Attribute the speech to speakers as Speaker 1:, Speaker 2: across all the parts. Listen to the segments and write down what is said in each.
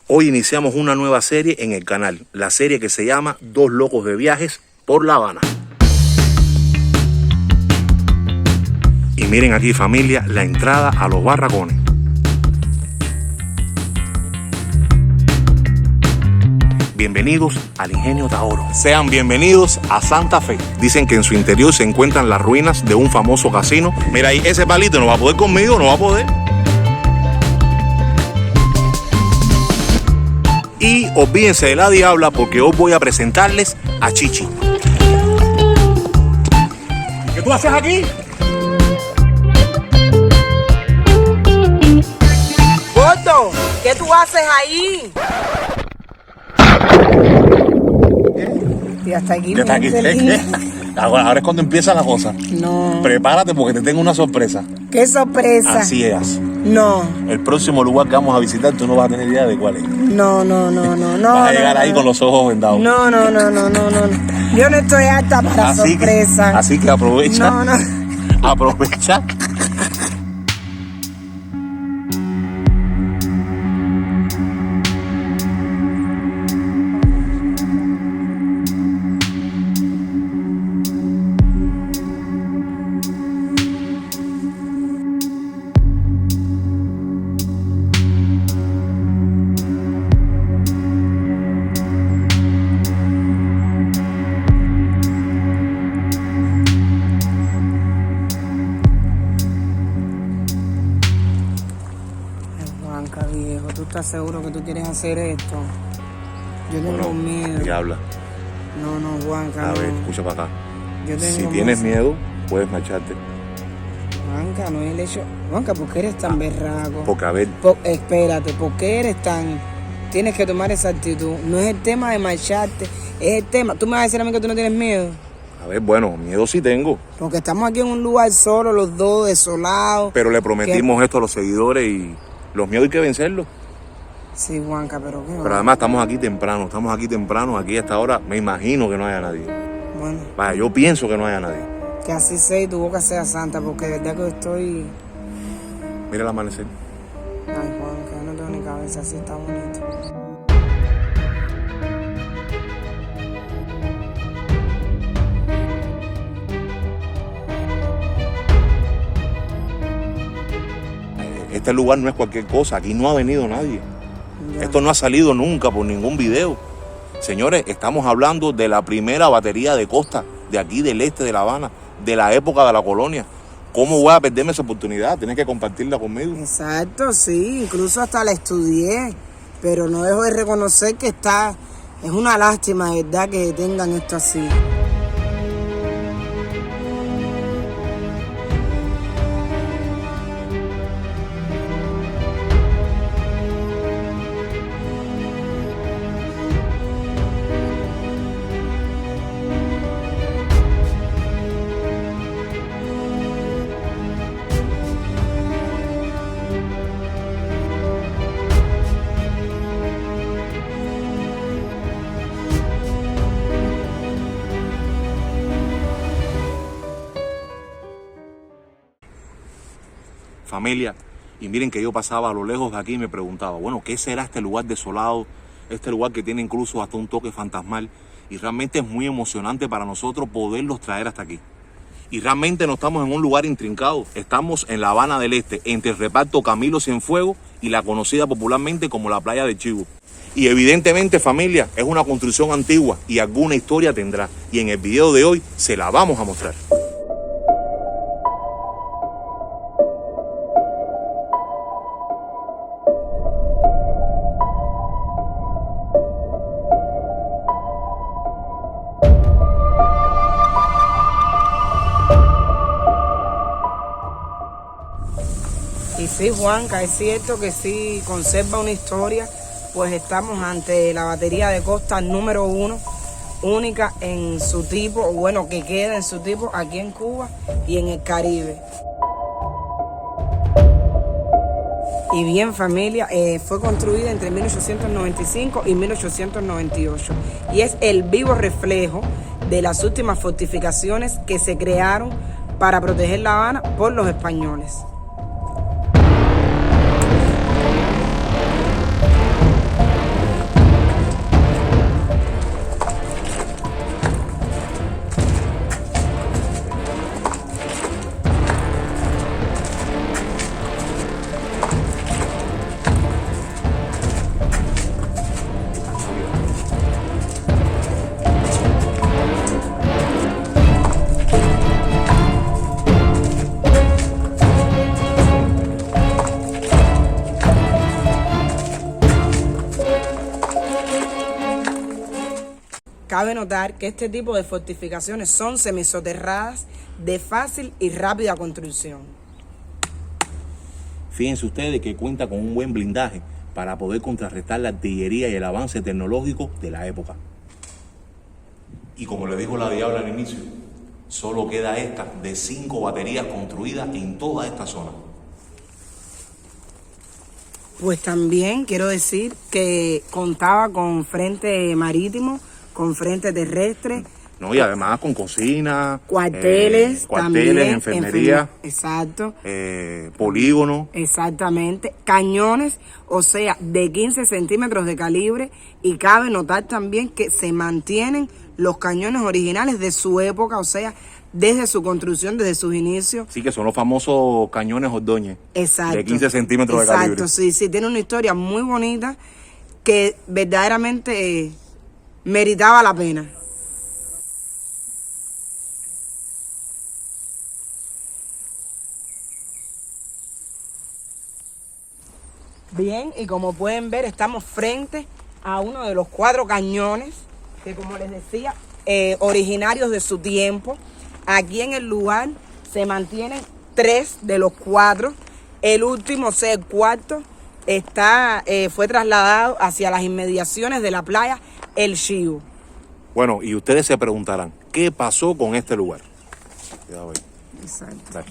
Speaker 1: Hoy iniciamos una nueva serie en el canal, la serie que se llama Dos Locos de Viajes por La Habana. Y miren aquí, familia, la entrada a los barracones. Bienvenidos al Ingenio Taoro. Sean bienvenidos a Santa Fe. Dicen que en su interior se encuentran las ruinas de un famoso casino. Mira ahí, ese palito no va a poder conmigo, no va a poder. Y olvídense de la diabla porque hoy voy a presentarles a Chichi. ¿Qué tú haces aquí?
Speaker 2: Gordo, ¿qué tú haces ahí? Y hasta aquí.
Speaker 1: ¿Qué está aquí? Ahora es cuando empieza la cosa.
Speaker 2: No.
Speaker 1: Prepárate porque te tengo una sorpresa.
Speaker 2: ¿Qué sorpresa?
Speaker 1: Así es.
Speaker 2: No.
Speaker 1: El próximo lugar que vamos a visitar tú no vas a tener idea de cuál es.
Speaker 2: No.
Speaker 1: Vas a llegar ahí con los ojos vendados.
Speaker 2: No. Yo no estoy apta para sorpresa.
Speaker 1: Así que aprovecha.
Speaker 2: No.
Speaker 1: Aprovecha.
Speaker 2: Juanca, viejo, ¿tú estás seguro que tú quieres hacer esto? Yo tengo miedo.
Speaker 1: Diabla.
Speaker 2: No, Juanca,
Speaker 1: A ver,
Speaker 2: no.
Speaker 1: escucha para acá.
Speaker 2: Yo tengo
Speaker 1: Si tienes
Speaker 2: miedo.
Speaker 1: miedo, puedes marcharte.
Speaker 2: Juanca, no es el hecho. Juanca, ¿por qué eres tan berraco?
Speaker 1: Porque a ver,
Speaker 2: Espérate, ¿por qué eres tan...? Tienes que tomar esa actitud. No es el tema de marcharte, es el tema... ¿Tú me vas a decir a mí que tú no tienes miedo?
Speaker 1: bueno, miedo sí tengo.
Speaker 2: Porque estamos aquí en un lugar solo, los dos, desolados.
Speaker 1: Pero le prometimos esto a los seguidores y los miedos hay que vencerlos.
Speaker 2: Sí, Juanca, pero qué...
Speaker 1: Pero además estamos aquí temprano, aquí hasta ahora me imagino que no haya nadie.
Speaker 2: Bueno,
Speaker 1: Vaya, yo pienso que no haya nadie.
Speaker 2: que así sea y tu boca sea santa, porque de verdad que estoy...
Speaker 1: Mira el amanecer.
Speaker 2: Ay, Juanca, no tengo ni cabeza, así está bonito.
Speaker 1: Este lugar no es cualquier cosa, aquí no ha venido nadie.
Speaker 2: Ya.
Speaker 1: Esto no ha salido nunca por ningún video. Señores, estamos hablando de la primera batería de costa de aquí del este de La Habana, de la época de la colonia. ¿Cómo voy a perderme esa oportunidad? Tienes que compartirla conmigo.
Speaker 2: Exacto, sí, incluso hasta la estudié, pero no dejo de reconocer que es una lástima, de verdad, que tengan esto así.
Speaker 1: Familia, y miren que yo pasaba a lo lejos de aquí y me preguntaba, bueno, ¿qué será este lugar desolado? Este lugar que tiene incluso hasta un toque fantasmal. Y realmente es muy emocionante para nosotros poderlos traer hasta aquí. Y realmente no estamos en un lugar intrincado. Estamos en La Habana del Este, entre el reparto Camilo Cienfuegos y la conocida popularmente como la Playa del Chivo. Y evidentemente, familia, es una construcción antigua y alguna historia tendrá. Y en el video de hoy se la vamos a mostrar.
Speaker 2: Y sí, Juanca, es cierto que sí conserva una historia, pues estamos ante la batería de costa número 1, única en su tipo, o bueno, que queda en su tipo aquí en Cuba y en el Caribe. Y bien, familia, fue construida entre 1895 y 1898 y es el vivo reflejo de las últimas fortificaciones que se crearon para proteger La Habana por los españoles. cabe notar que este tipo de fortificaciones son semisoterradas de fácil y rápida construcción.
Speaker 1: Fíjense ustedes que cuenta con un buen blindaje para poder contrarrestar la artillería y el avance tecnológico de la época. Y como le dijo la Diabla al inicio, solo queda esta de 5 baterías construidas en toda esta zona.
Speaker 2: Pues también quiero decir que contaba con frente marítimo, con frente terrestre.
Speaker 1: No, y además con cocina,
Speaker 2: Cuarteles, también,
Speaker 1: enfermería,
Speaker 2: exacto,
Speaker 1: polígono.
Speaker 2: Exactamente, cañones, o sea, de 15 centímetros de calibre, y cabe notar también que se mantienen los cañones originales de su época, o sea, desde su construcción, desde sus inicios.
Speaker 1: Sí, que son los famosos cañones Ordóñez.
Speaker 2: Exacto.
Speaker 1: De 15 centímetros de calibre.
Speaker 2: Exacto, sí, sí, tiene una historia muy bonita que verdaderamente meritaba la pena. Bien, y como pueden ver, estamos frente a uno de los 4 cañones que, como les decía, originarios de su tiempo. Aquí en el lugar se mantienen 3 de los 4. El último, o sea, el cuarto, fue trasladado hacia las inmediaciones de la playa El Chivo.
Speaker 1: Bueno, y ustedes se preguntarán, ¿qué pasó con este lugar? Cuidado ahí.
Speaker 2: Exacto.
Speaker 1: Dale.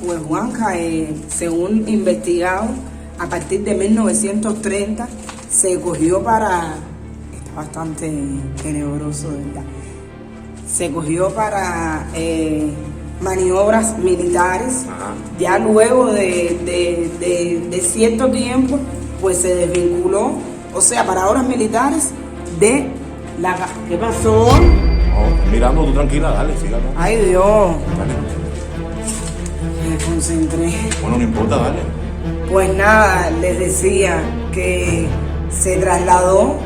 Speaker 2: Pues Juanca, según investigado, a partir de 1930 se cogió para, está bastante tenebroso, ¿verdad? Se cogió para maniobras militares.
Speaker 1: Ajá.
Speaker 2: Ya luego de cierto tiempo, pues se desvinculó, o sea, para obras militares de la... ¿Qué pasó?
Speaker 1: No, mirando, tú tranquila, dale, sígalo.
Speaker 2: Ay, Dios,
Speaker 1: Dale.
Speaker 2: me concentré.
Speaker 1: Bueno, no importa, dale.
Speaker 2: Pues nada, les decía que se trasladó,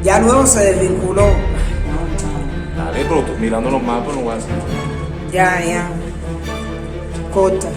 Speaker 2: ya luego se desvinculó.
Speaker 1: Dale, pero tú mirando los mapas no voy a hacer.
Speaker 2: Ya. Corta.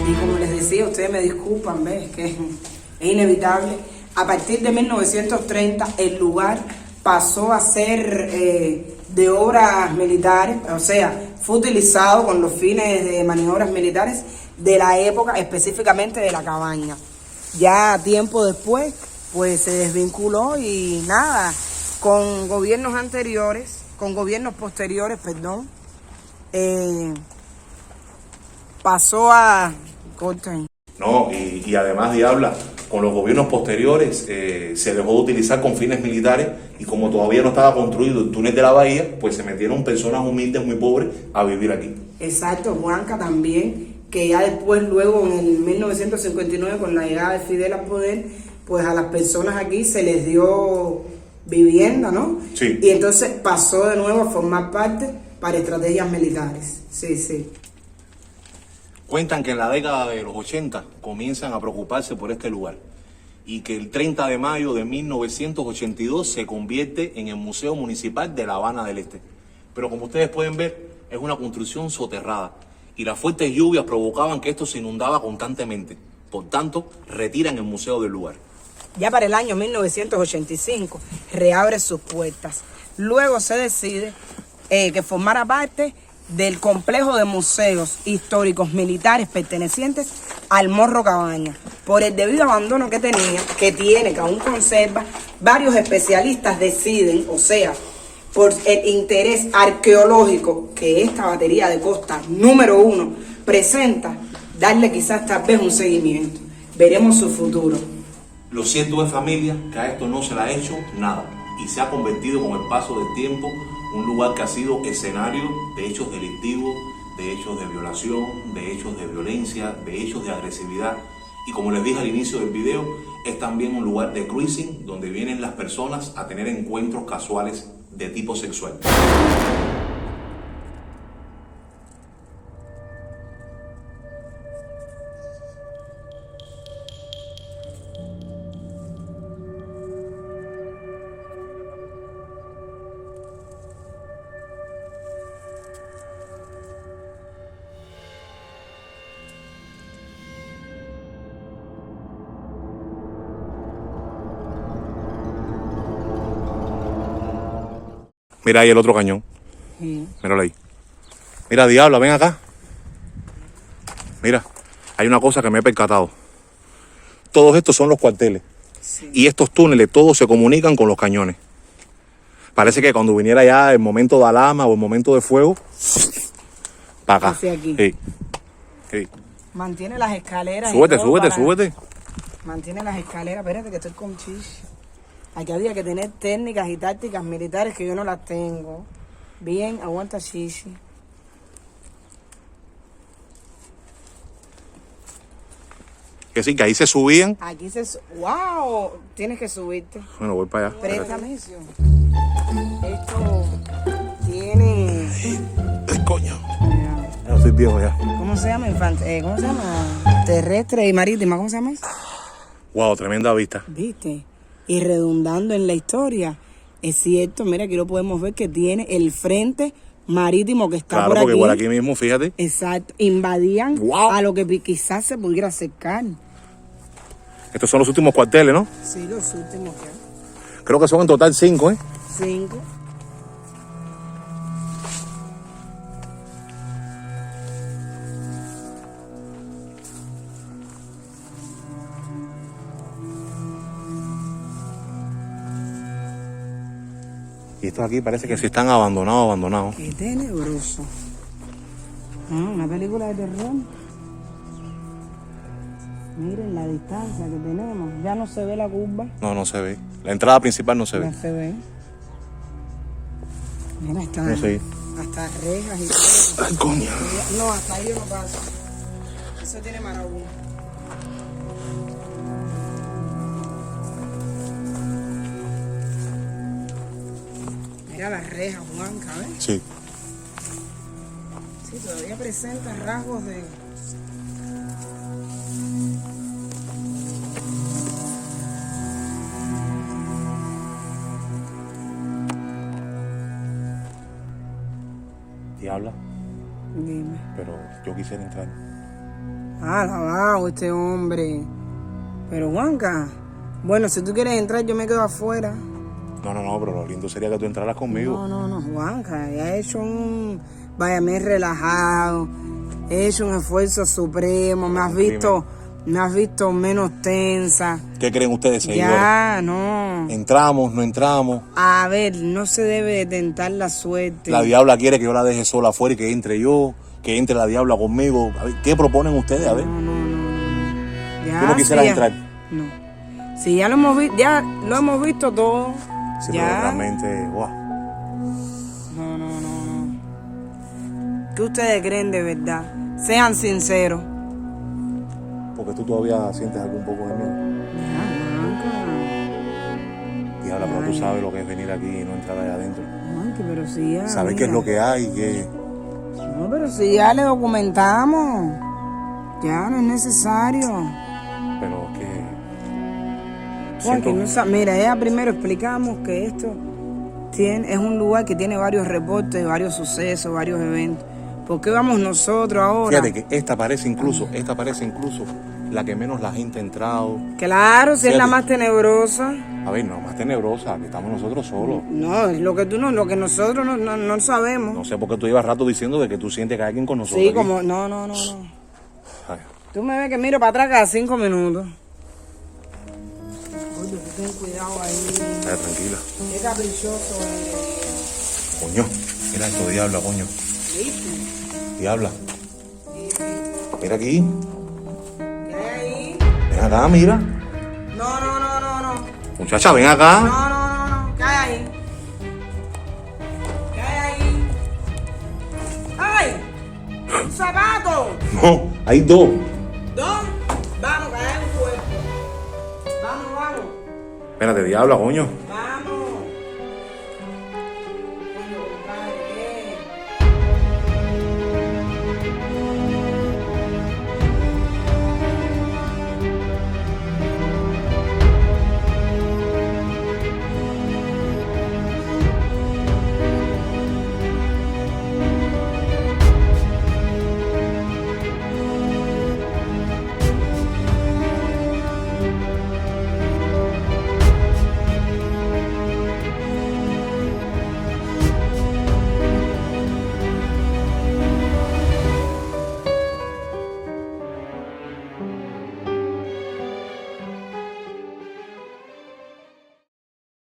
Speaker 2: Y como les decía, ustedes me disculpan, ¿ves? Que es inevitable. A partir de 1930 el lugar pasó a ser de obras militares, o sea, fue utilizado con los fines de maniobras militares de la época, específicamente de la cabaña. Ya tiempo después, pues se desvinculó y nada, con gobiernos posteriores, pasó a...
Speaker 1: No, y además, Diabla, con los gobiernos posteriores se dejó de utilizar con fines militares y como todavía no estaba construido el túnel de la bahía, pues se metieron personas humildes, muy pobres, a vivir aquí.
Speaker 2: Exacto, Juanca también, que ya después, luego en el 1959, con la llegada de Fidel al poder, pues a las personas aquí se les dio vivienda, ¿no?
Speaker 1: Sí.
Speaker 2: Y entonces pasó de nuevo a formar parte para estrategias militares. Sí, sí.
Speaker 1: Cuentan que en la década de los 80 comienzan a preocuparse por este lugar y que el 30 de mayo de 1982 se convierte en el Museo Municipal de La Habana del Este. Pero como ustedes pueden ver, es una construcción soterrada y las fuertes lluvias provocaban que esto se inundaba constantemente. Por tanto, retiran el museo del lugar.
Speaker 2: Ya para el año 1985 reabre sus puertas. Luego se decide que formara parte del complejo de museos históricos militares pertenecientes al Morro Cabaña. Por el debido abandono que tiene, que aún conserva, varios especialistas deciden, o sea, por el interés arqueológico que esta batería de costa número 1 presenta, darle quizás tal vez un seguimiento. Veremos su futuro.
Speaker 1: Lo cierto es, familia, que a esto no se le ha hecho nada y se ha convertido con el paso del tiempo un lugar que ha sido escenario de hechos delictivos, de hechos de violación, de hechos de violencia, de hechos de agresividad. Y como les dije al inicio del video, es también un lugar de cruising donde vienen las personas a tener encuentros casuales de tipo sexual. Mira ahí el otro cañón.
Speaker 2: Sí.
Speaker 1: Míralo ahí. Mira, Diabla, ven acá. Mira, hay una cosa que me he percatado. Todos estos son los cuarteles.
Speaker 2: Sí.
Speaker 1: Y estos túneles todos se comunican con los cañones. Parece que cuando viniera ya el momento de alarma o el momento de fuego, para acá.
Speaker 2: Hacia aquí.
Speaker 1: Sí. Sí.
Speaker 2: Mantiene las escaleras.
Speaker 1: Súbete,
Speaker 2: y todo
Speaker 1: súbete,
Speaker 2: para-
Speaker 1: súbete.
Speaker 2: Mantiene las escaleras. Espérate que estoy con chichi. Aquí había que tener técnicas y tácticas militares que yo no las tengo. Bien, aguanta chichi.
Speaker 1: Que sí, que ahí se subían.
Speaker 2: Aquí ¡Wow! Tienes que subirte.
Speaker 1: Bueno, voy para allá.
Speaker 2: Préstame. Esto tiene...
Speaker 1: Ay, coño. Ya estoy viejo ya.
Speaker 2: ¿Cómo se llama? ¿Cómo se llama? Terrestre y marítima. ¿Cómo se llama eso?
Speaker 1: Wow, tremenda vista.
Speaker 2: ¿Viste? Y redundando en la historia, es cierto, mira, aquí lo podemos ver que tiene el frente marítimo que está
Speaker 1: Claro,
Speaker 2: por aquí.
Speaker 1: porque por aquí mismo, fíjate.
Speaker 2: Exacto, invadían
Speaker 1: Wow.
Speaker 2: a lo que quizás se pudiera acercar.
Speaker 1: Estos son los últimos cuarteles, ¿no?
Speaker 2: Sí, los últimos ya.
Speaker 1: Creo que son en total 5, ¿eh?
Speaker 2: 5.
Speaker 1: Y estos aquí parece que sí están abandonados.
Speaker 2: Qué tenebroso. Una película de terror. Miren la distancia que tenemos. Ya no se ve la curva.
Speaker 1: No, no se ve. La entrada principal no se ve.
Speaker 2: No se ve. Mira, está
Speaker 1: No sé.
Speaker 2: hasta rejas y todo.
Speaker 1: Ay, coño.
Speaker 2: No, hasta ahí yo no paso. Eso tiene marabú. Mira las rejas, Juanca, ¿ves?
Speaker 1: Sí.
Speaker 2: Sí, todavía presenta rasgos de...
Speaker 1: Diabla,
Speaker 2: Dime.
Speaker 1: pero yo quisiera entrar.
Speaker 2: Ah, lavado este hombre. Pero Juanca, bueno, si tú quieres entrar, yo me quedo afuera.
Speaker 1: No, pero lo lindo sería que tú entraras conmigo.
Speaker 2: No, Juanca, ya he hecho vaya, me he relajado, he hecho un esfuerzo supremo, me has visto menos tensa.
Speaker 1: ¿Qué creen ustedes, seguidores?
Speaker 2: Ya, no.
Speaker 1: ¿Entramos, no entramos?
Speaker 2: A ver, no se debe de tentar la suerte.
Speaker 1: La Diabla quiere que yo la deje sola afuera y que entre yo, que entre la Diabla conmigo. A ver, ¿qué proponen ustedes? A ver.
Speaker 2: No. Ya,
Speaker 1: ¿Tú no quisieras
Speaker 2: sí,
Speaker 1: entrar?
Speaker 2: No. Sí, ya lo hemos visto todo.
Speaker 1: Sí,
Speaker 2: ya.
Speaker 1: pero realmente, wow.
Speaker 2: No. ¿Qué ustedes creen de verdad? Sean sinceros.
Speaker 1: Porque tú todavía sientes algún poco de miedo. Diabla, pero tú sabes lo que es venir aquí y no entrar allá adentro.
Speaker 2: Juanqui, pero si ya.
Speaker 1: ¿Sabes qué es lo que hay?
Speaker 2: No, pero si ya le documentamos. Ya no es necesario.
Speaker 1: Pero que...
Speaker 2: Juanqui,
Speaker 1: siento-
Speaker 2: mira, ya primero explicamos que esto es un lugar que tiene varios reportes, varios sucesos, varios eventos. ¿Por qué vamos nosotros ahora?
Speaker 1: Fíjate que esta parece incluso la que menos la gente ha entrado.
Speaker 2: Claro, si es la
Speaker 1: Fíjate.
Speaker 2: más tenebrosa.
Speaker 1: A ver, no, más tenebrosa, que estamos nosotros solos.
Speaker 2: No, es lo que nosotros no sabemos.
Speaker 1: No sé por qué tú llevas rato diciendo de que tú sientes que hay alguien con nosotros.
Speaker 2: Sí,
Speaker 1: aquí.
Speaker 2: como, no.
Speaker 1: Ay,
Speaker 2: Tú me ves que miro para atrás cada 5 minutos. Oye, ten cuidado ahí.
Speaker 1: tranquila.
Speaker 2: Qué caprichoso
Speaker 1: Coño, mira esto, Diabla, coño.
Speaker 2: ¿Viste?
Speaker 1: Diabla. Mira aquí.
Speaker 2: ¿Qué hay ahí?
Speaker 1: Ven acá, mira.
Speaker 2: No.
Speaker 1: Muchacha, ven acá.
Speaker 2: No. ¿Qué hay ahí? ¿Qué hay ahí? ¡Ay!
Speaker 1: No, hay dos.
Speaker 2: ¿Dos? Vamos, cae un cuerpo. Vamos, vamos.
Speaker 1: Espérate, diabla, coño.